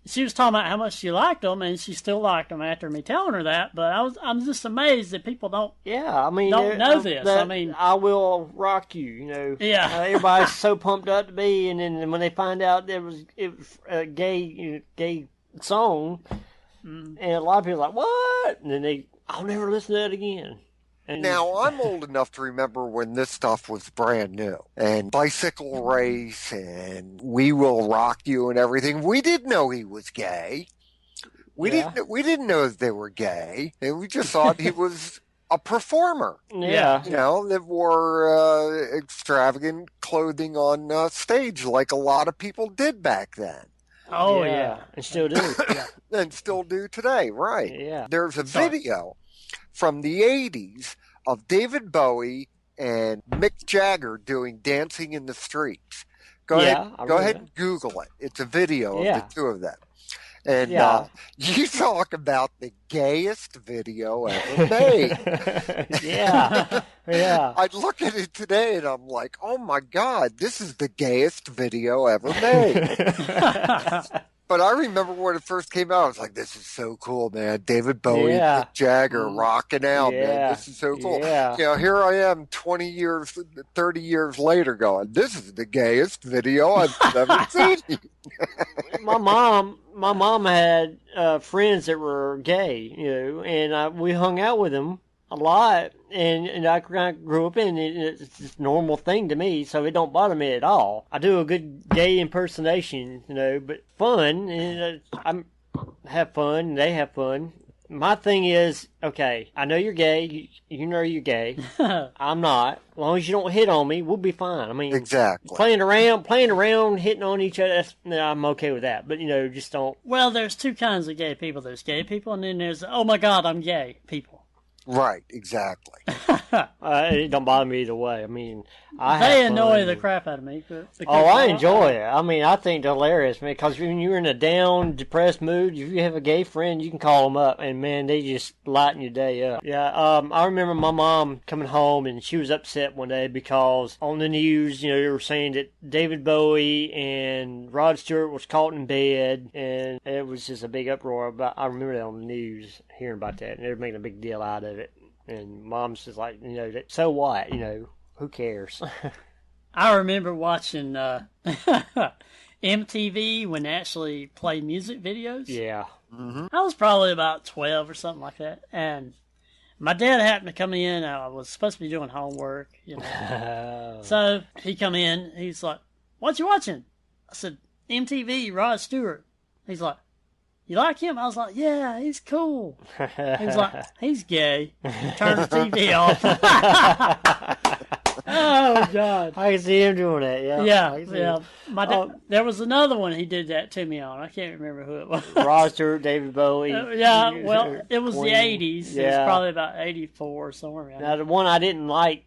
she was talking about how much she liked them, and she still liked them after me telling her that. But I'm just amazed that people don't. Yeah, I mean, don't know this. I mean, I will rock you. You know. Yeah. Everybody's so pumped up to be, and then when they find out it was a gay song, and a lot of people are like, what? And then I'll never listen to that again. And now, I'm old enough to remember when this stuff was brand new. And Bicycle Race and We Will Rock You and everything. We didn't know he was gay. We didn't know that they were gay. And we just thought he was a performer. Yeah. You know, that wore extravagant clothing on stage like a lot of people did back then. Oh, yeah. And still do. And still do today, right. Yeah. There's a video from the 80s of David Bowie and Mick Jagger doing Dancing in the Streets. Go ahead and Google it. It's a video of the two of them. And you talk about the gayest video ever made. Yeah. I look at it today and I'm like, oh my God, this is the gayest video ever made. But I remember when it first came out, I was like, this is so cool, man. David Bowie, Mick Jagger, rocking out, man. This is so cool. Yeah. You know, here I am 20 years, 30 years later going, this is the gayest video I've ever seen. My mom had friends that were gay, you know, and we hung out with them a lot, and I kind of grew up in it. It's just a normal thing to me, so it don't bother me at all. I do a good gay impersonation, you know, but fun, and I have fun, and they have fun. My thing is, okay, I know you're gay, you know you're gay, I'm not. As long as you don't hit on me, we'll be fine. I mean, exactly. Playing around, hitting on each other, I'm okay with that, but, you know, just don't. Well, there's two kinds of gay people. There's gay people, and then there's, oh my God, I'm gay people. Right, exactly. It don't bother me either way. I mean, they annoy the crap out of me. I enjoy it. I mean, I think they're hilarious, man, because when you're in a down, depressed mood, if you have a gay friend, you can call them up, and, man, they just lighten your day up. Yeah, I remember my mom coming home, and she was upset one day because on the news, you know, they were saying that David Bowie and Rod Stewart was caught in bed, and it was just a big uproar. But I remember that on the news, hearing about that, and they were making a big deal out of it. And Mom's just like, you know, so what? You know, who cares? I remember watching MTV when they actually played music videos. Yeah. Mm-hmm. I was probably about 12 or something like that. And my dad happened to come in. I was supposed to be doing homework, you know. So he come in. He's like, "What you watching?" I said, "MTV, Rod Stewart." He's like, "You like him?" I was like, "Yeah, he's cool." He was like, "He's gay." Turn the TV off. Oh, God. I can see him doing that, yeah. Yeah. My dad, there was another one he did that to me on. I can't remember who it was. Rod Stewart, David Bowie. Yeah, well, it was Queen. the 80s. Yeah. It was probably about 84 somewhere around Now, the one I didn't like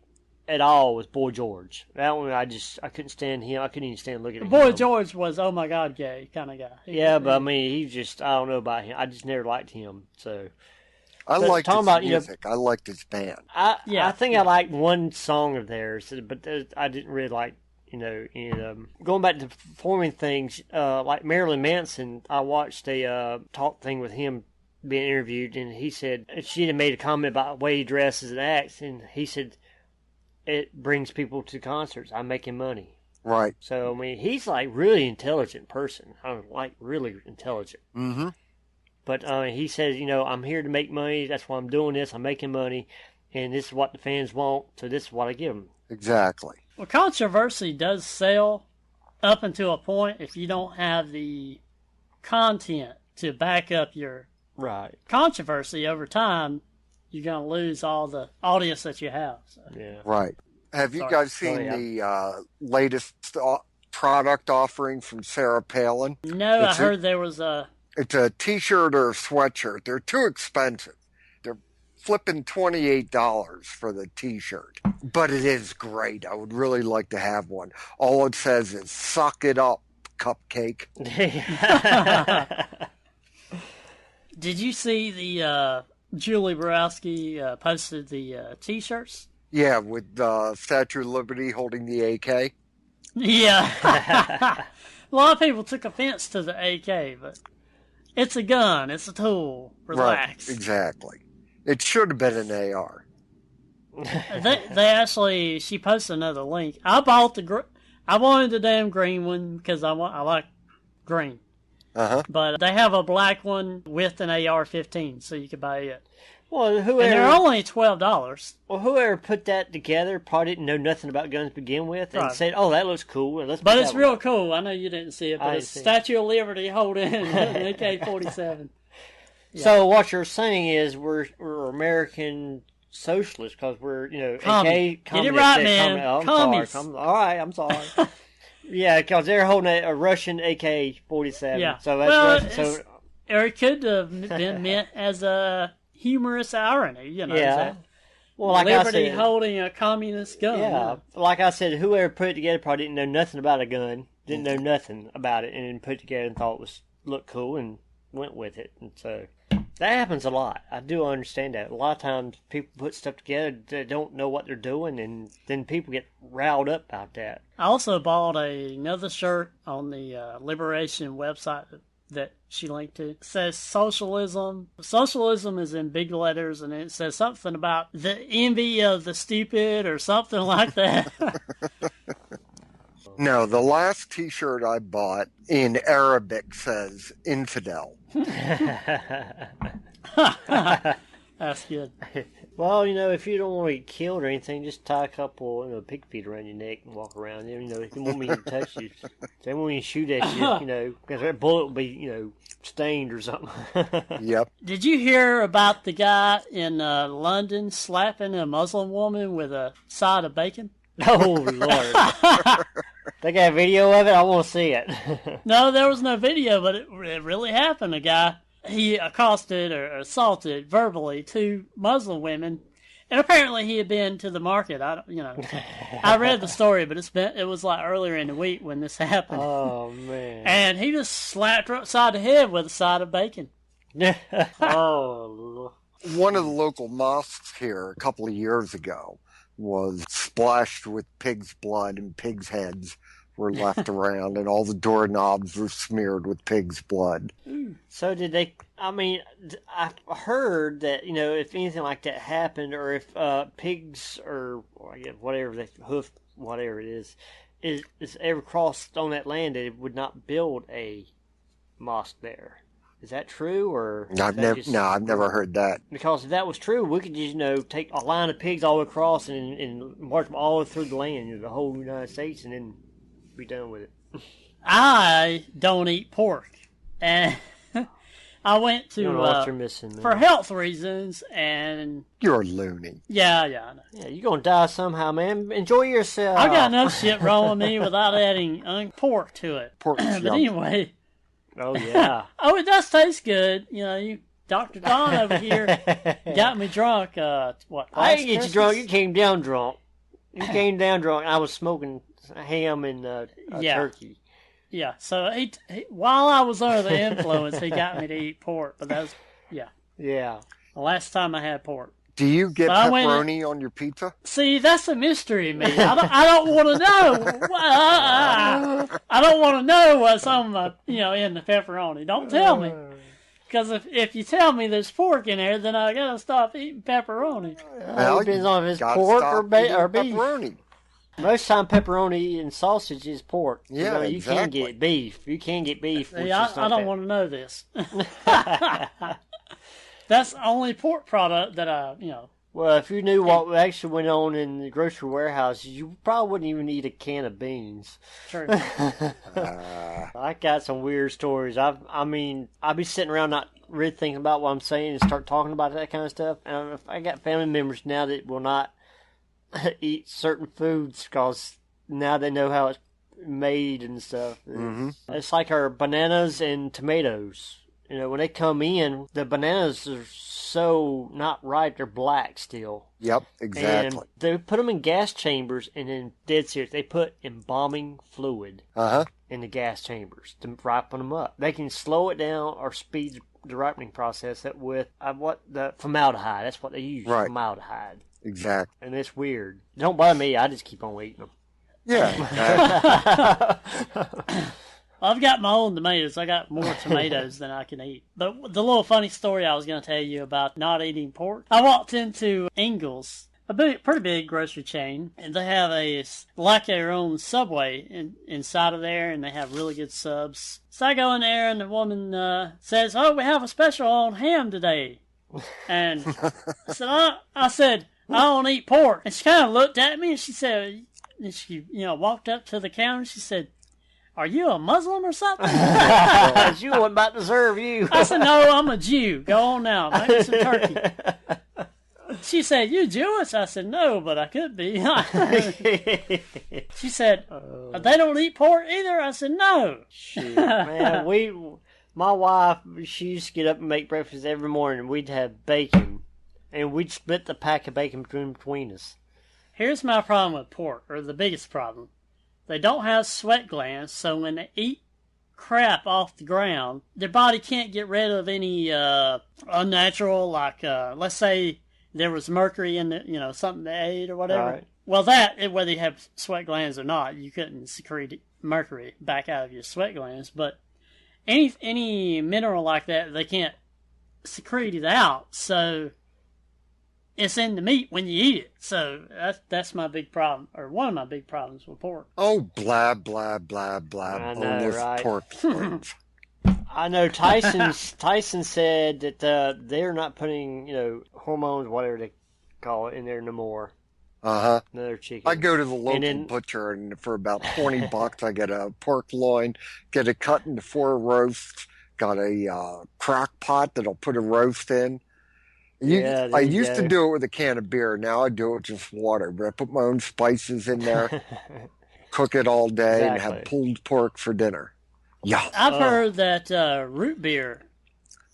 at all was Boy George. That one, I couldn't stand him. I couldn't even stand looking at him. Boy George was, oh my God, gay kind of guy. But I mean, he just, I don't know about him. I just never liked him, so. I liked his music. I liked his band. I think I liked one song of theirs, but I didn't really like, you know, any of them. Going back to performing things, like Marilyn Manson, I watched a talk thing with him being interviewed, and he said, she had made a comment about the way he dresses and acts, and he said, it brings people to concerts. I'm making money. Right. So, I mean, he's like really intelligent person. I'm like really intelligent. Mm-hmm. But he says, you know, I'm here to make money. That's why I'm doing this. I'm making money. And this is what the fans want. So this is what I give them. Exactly. Well, controversy does sell up until a point if you don't have the content to back up your controversy. Over time, you're going to lose all the audience that you have. So. Yeah. Right. Have you guys seen the latest product offering from Sarah Palin? No, I heard there was a... It's a T-shirt or a sweatshirt. They're too expensive. They're flipping $28 for the T-shirt. But it is great. I would really like to have one. All it says is, "Suck it up, cupcake." Did you see the Julie Borowski posted the T-shirts? Yeah, with the Statue of Liberty holding the AK. Yeah. A lot of people took offense to the AK, but... It's a gun. It's a tool. Relax. Right, exactly. It should have been an AR. They actually, she posted another link. I bought I wanted the damn green one because I like green. Uh-huh. But they have a black one with an AR-15, so you could buy it. Well, and they're only $12. Well, whoever put that together probably didn't know nothing about guns to begin with, and said, "Oh, that looks cool." But it's real cool. I know you didn't see it, but it's Statue of Liberty holding an AK-47. Yeah. So what you're saying is we're American socialists because we're, you know, AK. Get it right, man. I'm sorry. Yeah, because they're holding a Russian AK-47. Yeah. So that's or it could have been meant as a humorous irony, you know. Yeah. Well, like Liberty I said, holding a communist gun. Yeah. Like I said, whoever put it together probably didn't know nothing about a gun, didn't know nothing about it, and put it together and thought it looked cool and went with it. And so that happens a lot. I do understand that. A lot of times people put stuff together, they don't know what they're doing, and then people get riled up about that. I also bought another shirt on the Liberation website that she linked to. It says socialism. Socialism is in big letters, and it says something about the envy of the stupid or something like that. No, the last T-shirt I bought in Arabic says infidel. That's good. Well, you know, if you don't want to get killed or anything, just tie a couple, pig feet around your neck and walk around. You know, if you want me to touch you, they want me to shoot at you, because that bullet will be, stained or something. Yep. Did you hear about the guy in London slapping a Muslim woman with a side of bacon? Oh, Lord. They got a video of it? I want to see it. No, there was no video, but it really happened. A guy, he accosted or assaulted verbally two Muslim women, And apparently he had been to the market. I read the story, but it was like earlier in the week when this happened. Oh, man. And he just slapped her upside the head with a side of bacon. Oh, One of the local mosques here a couple of years ago was splashed with pig's blood, and pigs' heads were left around, and all the doorknobs were smeared with pig's blood. so did they? I mean, I heard that if anything like that happened, or if pigs or whatever they hoof, whatever it is ever crossed on that land, that it would not build a mosque there. Is that true, or I've never heard that. Because if that was true, we could just take a line of pigs all across and march them all through the land, the whole United States, and then be done with it. I don't eat pork, and I went to You don't know what you're missing, man. for health reasons, and You're a loony. yeah, I know. Yeah, you're gonna die somehow, man. Enjoy yourself. I got enough shit wrong with me without adding pork to it. Pork's But yummy. anyway, Oh yeah. oh, it does taste good. You, Dr. Don over here got me drunk. I last didn't get you Christmas? drunk. You came down drunk. You came down drunk. I was smoking ham and Yeah. turkey. Yeah, so he while I was under the influence, he got me to eat pork. But that was, Yeah. the last time I had pork. Do you get So I went- pepperoni on your pizza? See, that's a mystery to me. I don't want to know. I don't want to know what's on my, in the pepperoni. Don't tell me. Because if you tell me there's pork in there, then I gotta stop eating pepperoni. Well, depends on if it's gotta pork stop or beef. eating pepperoni. Most time, pepperoni and sausage is pork. Yeah, you can exactly. get beef. You can get beef. See, I don't want to know this. That's the only pork product that Well, if you knew what actually went on in the grocery warehouse, you probably wouldn't even eat a can of beans. True. I got some weird stories. I'll be sitting around not really thinking about what I'm saying and start talking about that kind of stuff. And if I got family members now that will not eat certain foods because now they know how it's made and stuff. Mm-hmm. It's like our bananas and tomatoes. When they come in, the bananas are so not right. They're black still. Yep, exactly. And they put them in gas chambers, and then, dead serious, they put embalming fluid in the gas chambers to ripen them up. They can slow it down or speed the ripening process with the formaldehyde. That's what they use, Right. formaldehyde. Exactly. And it's weird. Don't bother me. I just keep on eating them. Yeah. I've got my own tomatoes. I got more tomatoes than I can eat. But the little funny story I was going to tell you about not eating pork. I walked into Ingles, pretty big grocery chain, and they have their own Subway inside of there, and they have really good subs. So I go in there, and the woman says, "Oh, we have a special on ham today." And I said, "I don't eat pork." And she kind of looked at me, and she said, walked up to the counter, and she said, "Are you a Muslim or something?" She wasn't about to serve you. I said, "No, I'm a Jew. Go on now. Make me some turkey." She said, "You Jewish?" I said, "No, but I could be." She said, "They don't eat pork either?" I said, "No." Shit, man, my wife, she used to get up and make breakfast every morning, and we'd have bacon, and we'd split the pack of bacon between us. Here's my problem with pork, or the biggest problem. They don't have sweat glands, so when they eat crap off the ground, their body can't get rid of any unnatural, like, let's say there was mercury in the, something they ate or whatever. Right. Well, whether you have sweat glands or not, you couldn't secrete mercury back out of your sweat glands. But any mineral like that, they can't secrete it out, so it's in the meat when you eat it. So that's my big problem, or one of my big problems with pork. Oh, blah, blah, blah, blah. I know, Boneless right? pork splints. I know Tyson said that they're not putting, hormones, whatever they call it, in there no more. Uh-huh. Another chicken. I go to the local butcher, and for about $20, I get a pork loin, get it cut into 4 roasts, got a crock pot that I'll put a roast in. I used to do it with a can of beer. Now I do it with just water. But I put my own spices in there, cook it all day, and have pulled pork for dinner. Yeah. I've heard that root beer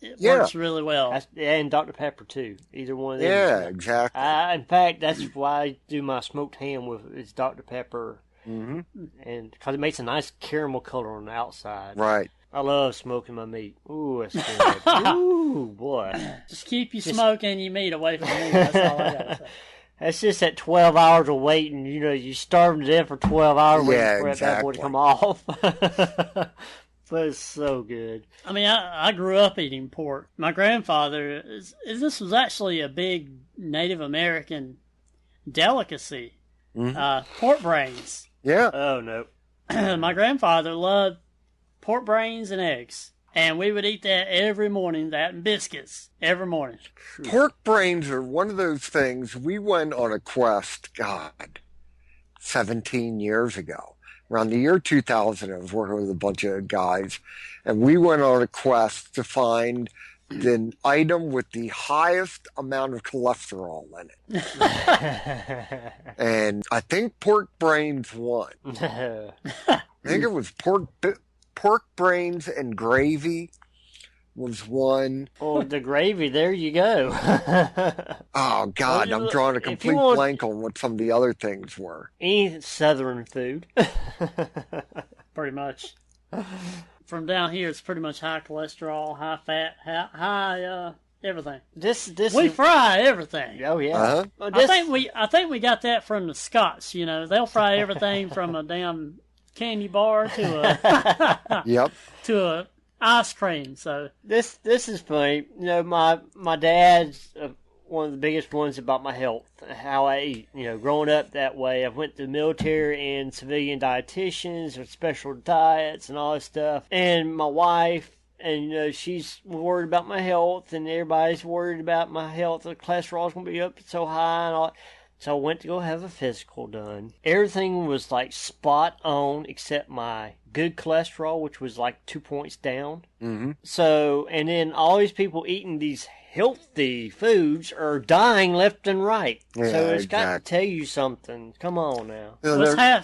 it Yeah. works really well. And Dr. Pepper, too. Either one of them. Yeah, exactly. In fact, that's why I do my smoked ham with is Dr. Pepper. Mm-hmm. And because it makes a nice caramel color on the outside. Right. I love smoking my meat. Ooh, that's good. Ooh, boy. Just keep you smoking your meat away from me. That's all I got to say. That's just that 12 hours of waiting. You know, you starving to death for 12 hours waiting for that boy to come off. But it's so good. I mean, I grew up eating pork. My grandfather, this was actually a big Native American delicacy. Mm-hmm. Pork brains. Yeah. Oh, no. My grandfather loved pork brains and eggs. And we would eat that every morning, that and biscuits, every morning. Pork brains are one of those things. We went on a quest, 17 years ago. Around the year 2000, I was working with a bunch of guys, and we went on a quest to find the item with the highest amount of cholesterol in it. And I think pork brains won. I think it was pork brains and gravy was one. Oh, the gravy, there you go. Oh, God, I'm drawing a complete blank on what some of the other things were. Any Southern food. Pretty much. From down here, it's pretty much high cholesterol, high fat, high everything. We fry everything. Oh, yeah. Uh-huh. I think we got that from the Scots, you know. They'll fry everything from a damn candy bar to a Yep. to a ice cream. So this is funny. You know, my dad's one of the biggest ones about my health, how I eat. You know, growing up that way, I went to military and civilian dietitians with special diets and all this stuff. And my wife, and you know, she's worried about my health, and everybody's worried about my health. The cholesterol's gonna be up so high and all. So I went to go have a physical done. Everything was like spot on except my good cholesterol, which was like 2 points down. Mm-hmm. So, and then all these people eating these healthy foods are dying left and right. Yeah, so it's got to exactly. tell you something. Come on now. You know,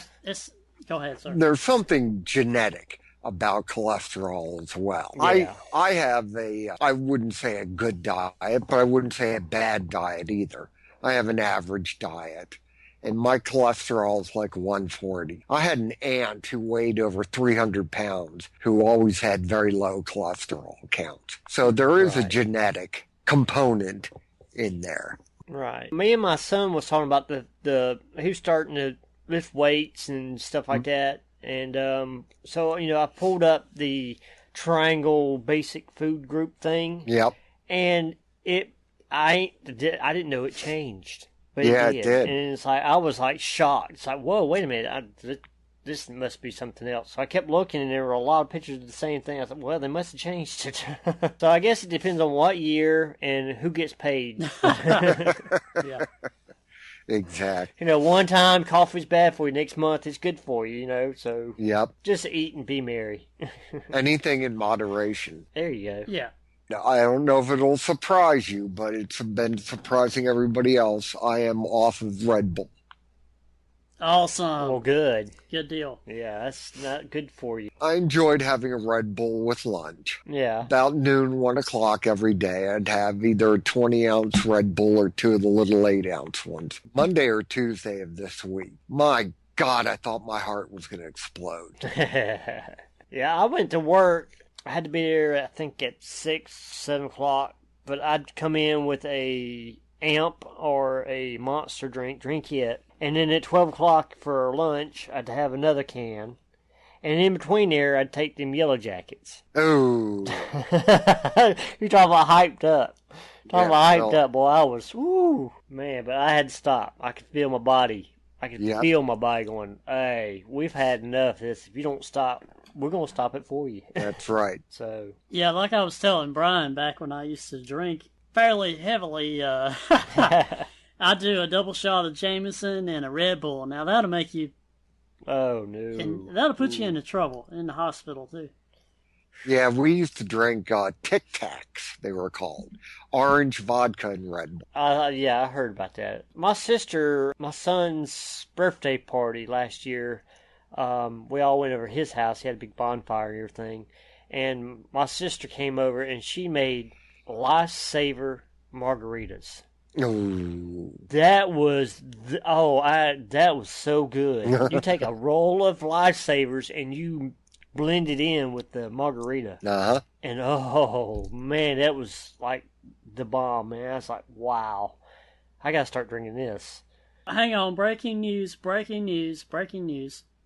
go ahead, sir. There's something genetic about cholesterol as well. Yeah. I have I wouldn't say a good diet, but I wouldn't say a bad diet either. I have an average diet, and my cholesterol is like 140. I had an aunt who weighed over 300 pounds who always had very low cholesterol counts. So there is a genetic component in there. Right. Me and my son was talking about he was starting to lift weights and stuff like that. And so, you know, I pulled up the Triangle Basic Food Group thing. Yep. And I didn't know it changed. But Yeah, it it did. And it's like, I was like shocked. It's like, whoa, wait a minute. This must be something else. So I kept looking, and there were a lot of pictures of the same thing. I thought, well, they must have changed it. So I guess it depends on what year and who gets paid. Yeah. Exactly. You know, one time coffee's bad for you, next month it's good for you, you know, so Yep. just eat and be merry. Anything in moderation. There you go. Yeah. Now, I don't know if it'll surprise you, but it's been surprising everybody else. I am off of Red Bull. Awesome. Well, good. Good deal. Yeah, that's not good for you. I enjoyed having a Red Bull with lunch. Yeah. About noon, 1 o'clock every day, I'd have either a 20-ounce Red Bull or two of the little 8-ounce ones. Monday or Tuesday of this week. My God, I thought my heart was going to explode. Yeah, I went to work. I had to be there, I think, at 6, 7 o'clock. But I'd come in with a amp or a Monster drink it. And then at 12 o'clock for lunch, I'd have another can. And in between there, I'd take them Yellow Jackets. Oh. You're talking about hyped up. Yeah, Up, boy. I was, woo, man, but I had to stop. I could feel my body. I could feel my body going, hey, we've had enough of this. If you don't stop, we're going to stop it for you. That's right. So. Yeah, like I was telling Brian back when I used to drink fairly heavily, I do a double shot of Jameson and a Red Bull. Now that'll make you. Oh no! And that'll put you into trouble in the hospital too. Yeah, we used to drink Tic Tacs, they were called. Orange vodka and Red Bull. Yeah, I heard about that. My son's birthday party last year, we all went over to his house. He had a big bonfire and everything. and my sister came over, and she made lifesaver margaritas. Ooh. That was that was so good. You take a roll of lifesavers and you blend it in with the margarita, and oh man, that was like the bomb, man. I was like, wow, I gotta start drinking this. Hang on, breaking news.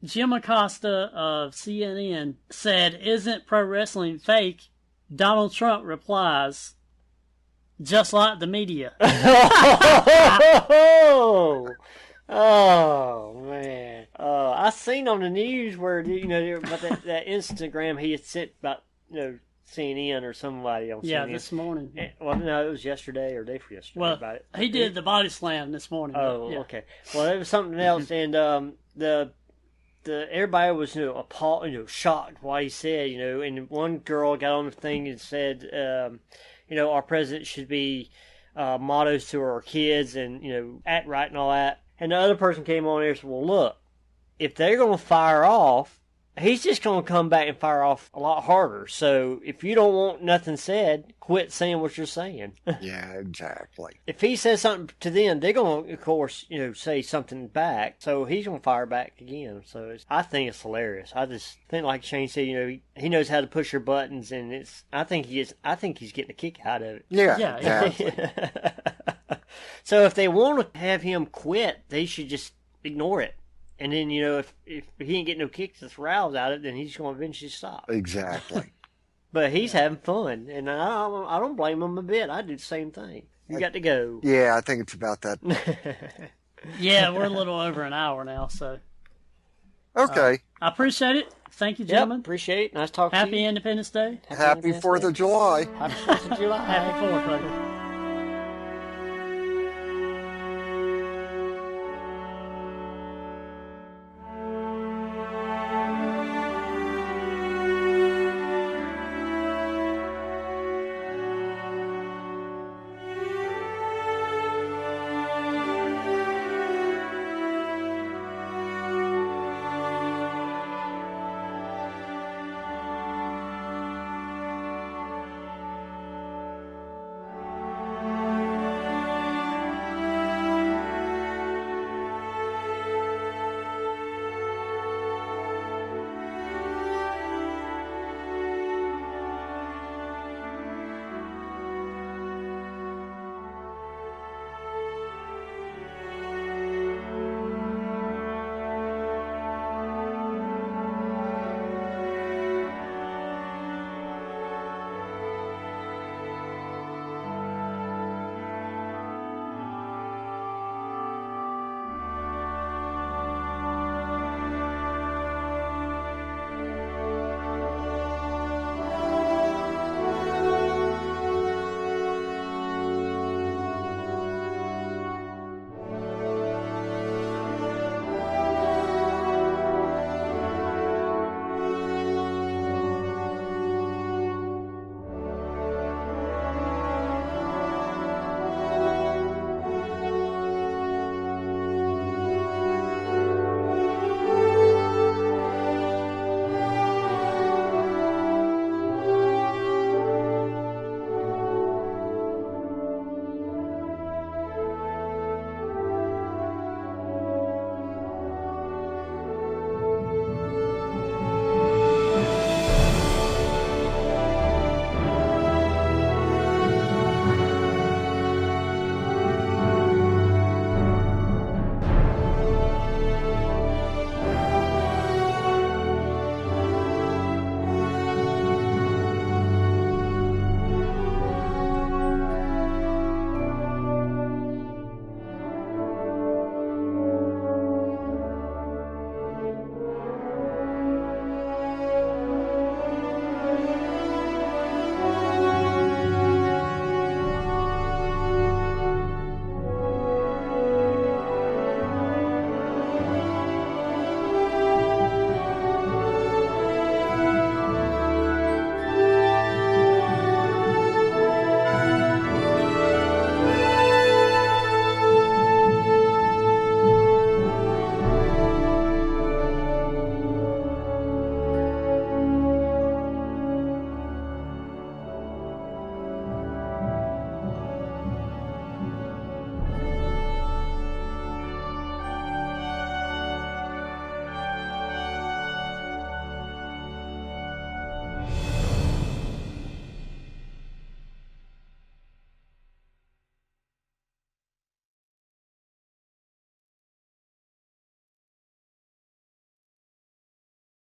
Jim Acosta of CNN said, "Isn't pro wrestling fake?" Donald Trump replies, "Just like the media." Oh man! I seen on the news where about that Instagram he had sent about CNN or somebody on CNN. Yeah, this morning. Well, no, it was yesterday or day before yesterday. Well, about it. He did the body slam this morning. Oh, yeah. Okay. Well, it was something else, and the everybody was appalled, shocked why he said, and one girl got on the thing and said, our president should be mottos to our kids and act right and all that. And the other person came on there and said, well, look, if they're going to fire off, he's just going to come back and fire off a lot harder. So if you don't want nothing said, quit saying what you're saying. Yeah, exactly. If he says something to them, they're going to, of course, say something back. So he's going to fire back again. So I think it's hilarious. I just think, like Shane said, he knows how to push your buttons, and I think he's getting a kick out of it. Yeah, exactly. So if they want to have him quit, they should just ignore it. And then, if he ain't getting no kicks that's roused out of it, then he's going to eventually stop. Exactly. But he's having fun, and I don't blame him a bit. I do the same thing. You got to go. Yeah, I think it's about that. Yeah, we're a little over an hour now, so. Okay. I appreciate it. Thank you, gentlemen. Yep, appreciate it. Nice talking to you. Happy Independence Day. Happy 4th of July. Happy 4th of July. Happy 4th, brother.